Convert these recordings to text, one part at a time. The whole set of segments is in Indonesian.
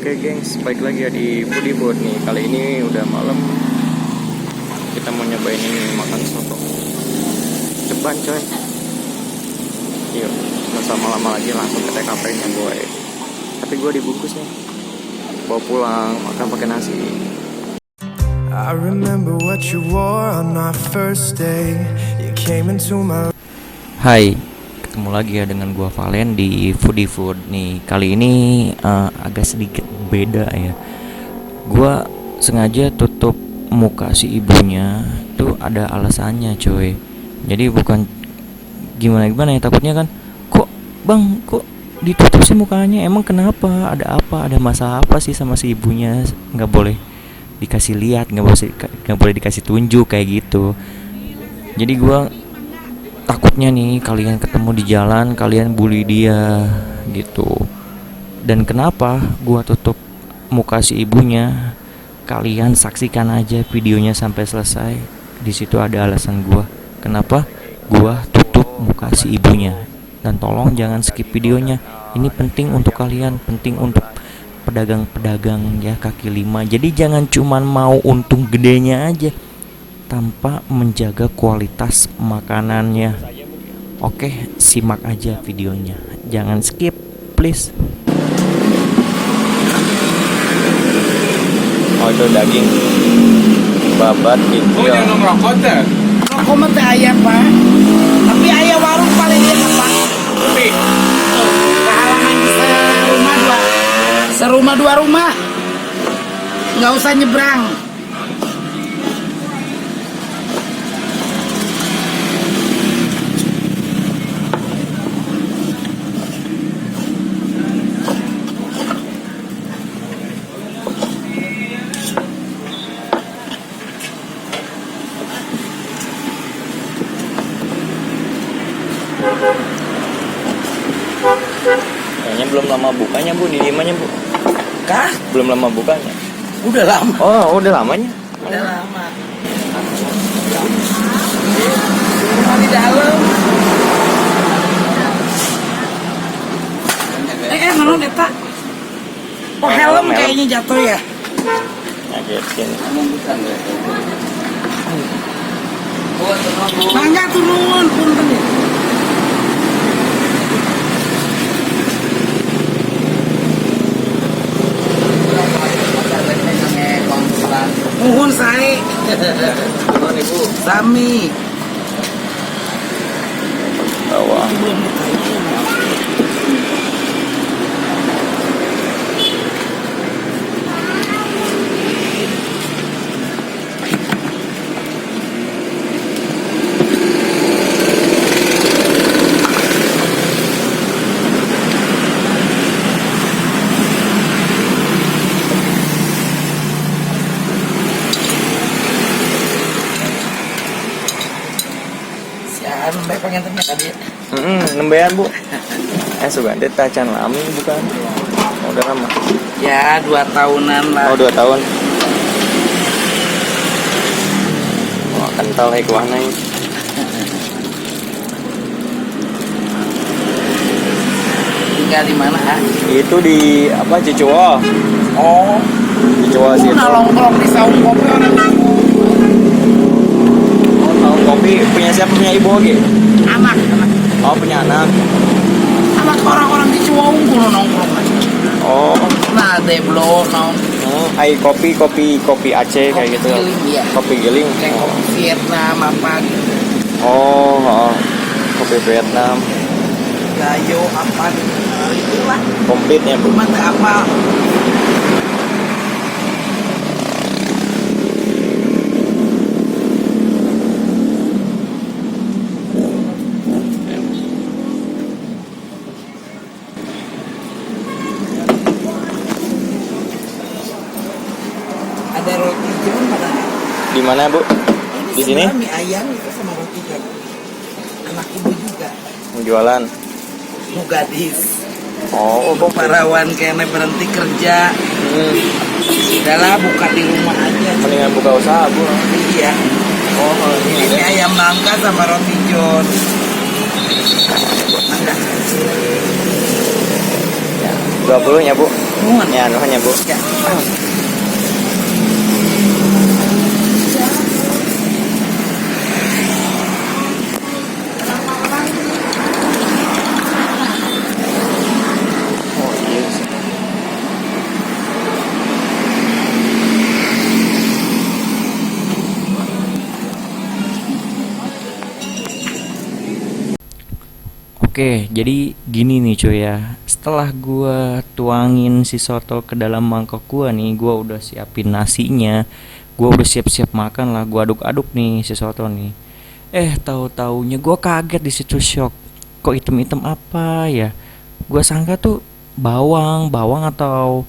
Oke gengs, balik lagi ya di Foodie Food nih. Kali ini udah malam. Kita mau nyobain ini, makan soto ceban coy. Yuk, nggak usah lama lagi, langsung ke TKP nya boy. Tapi gue dibungkus nih, bawa pulang, makan pakai nasi. I remember what you wore on our first day. You came into my. Hai, ketemu lagi ya dengan gua Valen di Foodie Food nih. Kali ini agak sedikit beda ya. Gua sengaja tutup muka si ibunya, tuh ada alasannya coy. Jadi bukan gimana ya, takutnya kan kok bang kok ditutup sih mukanya, emang kenapa, ada apa, ada masalah apa sih sama si ibunya. Nggak boleh dikasih lihat, nggak boleh dikasih tunjuk kayak gitu. Jadi gua takutnya nih kalian ketemu di jalan, kalian bully dia gitu. Dan kenapa gua tutup muka si ibunya? Kalian saksikan aja videonya sampai selesai. Di situ ada alasan gua kenapa gua tutup muka si ibunya. Dan tolong jangan skip videonya. Ini penting untuk kalian, penting untuk pedagang-pedagang ya kaki lima. Jadi jangan cuman mau untung gedenya aja tanpa menjaga kualitas makanannya. Oke, simak aja videonya, jangan skip please. Oh, itu daging babat gitu ya. Rokok mah teh ayam pak, tapi ayam warung paling enak pak. Kehalangan serumah dua rumah, nggak usah nyebrang. Kayaknya belum lama bukanya bu, didiemannya bu. Kah? Belum lama bukanya. Udah lama. Oh, udah lamanya. Udah lama. Rumah di dalam. Mana neta? Oh helm kayaknya jatuh ya. Ngagetin. Mangga turun, punten ya. Mohon saya. Turun ibu. Sami. Bawah. Nembe pengen tanya tadi. Nembean bu. Sugande tacan lami bukan? Oh, udah lama. Ya 2 tahunan lah. Oh, 2 tahun. Wah, kental ya kuahnya. Tinggal di mana ah? Itu di apa, Cicuo. Oh, Cicuo sih. nongkrong di saung kopi orang. Oh, tahu kopi punya siapa, punya ibu oke? Anak. Oh, punya anak. Anak orang-orang di Ciwung nongkrong aja. Oh. Nah, deblo nong. Hai kopi Aceh kayak gitu. Giling, iya. Kopi giling. Kayak kopi Vietnam apa gitu. Oh, kopi Vietnam. Gayo apa gitu. Itulah. Komplitnya bu. Cuma tak apa. Ada roti john mana? Di mana bu? Di sini? Mie ayam itu sama roti john. Anak ibu juga. Jualan. Mau gadis. Oh, Parawan kayaknya berhenti kerja. Udahlah buka di rumah aja. Mendingan buka usaha bu. Iya. Oh, kalau Ini ayam nangka sama roti john. Mangga. 20 nya, Bu. Nuhun. Ya, nuhun ya, Bu. Ya. Oh, iya sih. Oke, jadi gini nih cuy ya. Setelah gua tuangin si soto ke dalam mangkok gua nih, gua udah siapin nasinya. Gua udah siap-siap makan lah, gua aduk-aduk nih si soto nih. Tahu-taunya gua kaget di situ, shock. Kok item-item apa ya? Gua sangka tuh bawang atau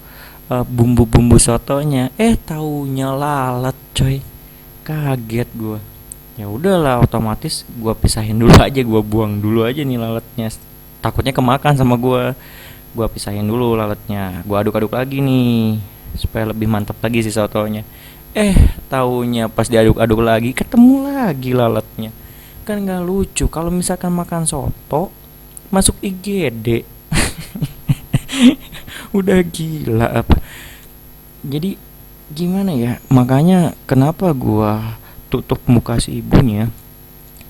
bumbu-bumbu sotonya. Taunya lalat, coy. Kaget gua. Ya udahlah, otomatis gua pisahin dulu aja, gua buang dulu aja nih lalatnya, takutnya kemakan sama gua pisahin dulu lalatnya, gua aduk-aduk lagi nih supaya lebih mantap lagi si sotonya. Taunya pas diaduk-aduk lagi ketemu lagi lalatnya. Kan nggak lucu kalau misalkan makan soto masuk IGD. Udah gila apa. Jadi gimana ya, makanya kenapa gua tutup muka si ibunya,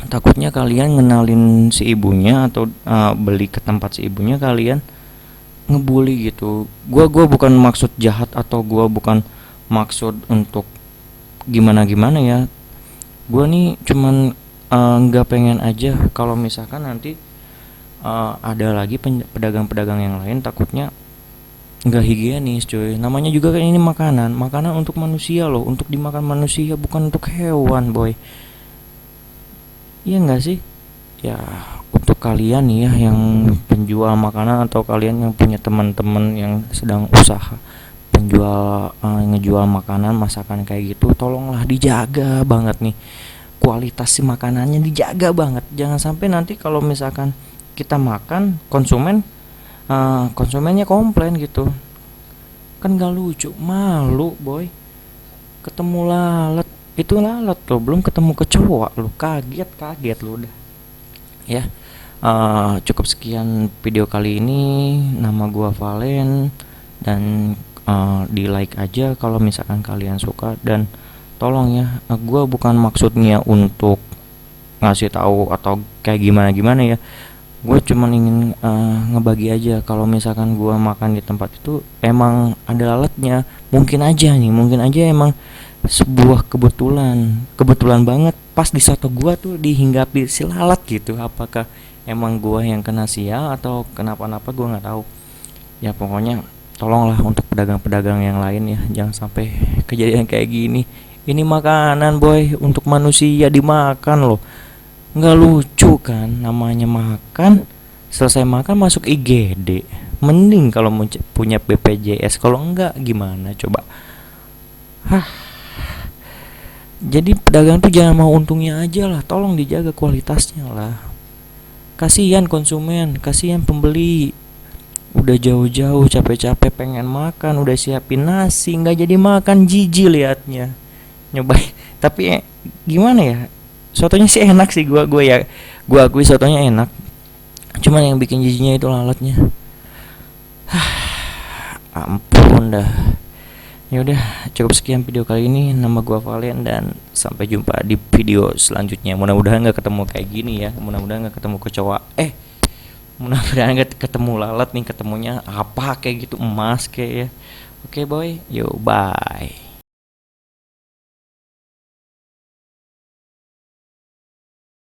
takutnya kalian ngenalin si ibunya atau beli ke tempat si ibunya kalian ngebully gitu. Gua bukan maksud jahat atau gua bukan maksud untuk gimana ya. Gua nih cuman nggak pengen aja kalau misalkan nanti ada lagi pedagang-pedagang yang lain, takutnya nggak higienis cuy. Namanya juga kan ini makanan untuk manusia loh, untuk dimakan manusia, bukan untuk hewan, boy. Iya nggak sih? Ya, untuk kalian nih ya yang penjual makanan atau kalian yang punya teman-teman yang sedang usaha penjual ngejual makanan masakan kayak gitu, tolonglah dijaga banget nih kualitas si makanannya, dijaga banget. Jangan sampai nanti kalau misalkan kita makan konsumennya komplain gitu, kan gak lucu, malu boy. Ketemu lalat, itu lalat loh, belum ketemu kecoa lo, kaget lo udah ya. Cukup sekian video kali ini. Nama gua Valen, dan di like aja kalau misalkan kalian suka, dan tolong ya, gua bukan maksudnya untuk ngasih tahu atau kayak gimana ya. Gue cuma ingin ngebagi aja kalau misalkan gue makan di tempat itu emang ada lalatnya, mungkin aja emang sebuah kebetulan banget pas di soto gue tuh dihinggapi si lalat gitu. Apakah emang gue yang kena sial atau kenapa-napa, gue nggak tahu ya. Pokoknya tolonglah untuk pedagang-pedagang yang lain ya, jangan sampai kejadian kayak gini. Ini makanan boy, untuk manusia dimakan loh. Nggak lucu kan, namanya makan, selesai makan masuk IGD. Mending kalau punya BPJS, kalau enggak gimana coba. Jadi pedagang tuh jangan mau untungnya aja lah, tolong dijaga kualitasnya lah. Kasihan konsumen, kasihan pembeli, udah jauh-jauh capek-capek pengen makan, udah siapin nasi nggak jadi makan, jijik liatnya. Nyobain tapi gimana ya, sotonya sih enak sih, gue akui sotonya enak, cuman yang bikin jijiknya itu lalatnya. Ampun dah. Ya udah, cukup sekian video kali ini. Nama gue Valen, dan sampai jumpa di video selanjutnya. Mudah-mudahan nggak ketemu kayak gini ya, mudah-mudahan nggak ketemu kecoa, mudah-mudahan nggak ketemu lalat nih, ketemunya apa kayak gitu, emas kayak ya. Oke boy, yo bye.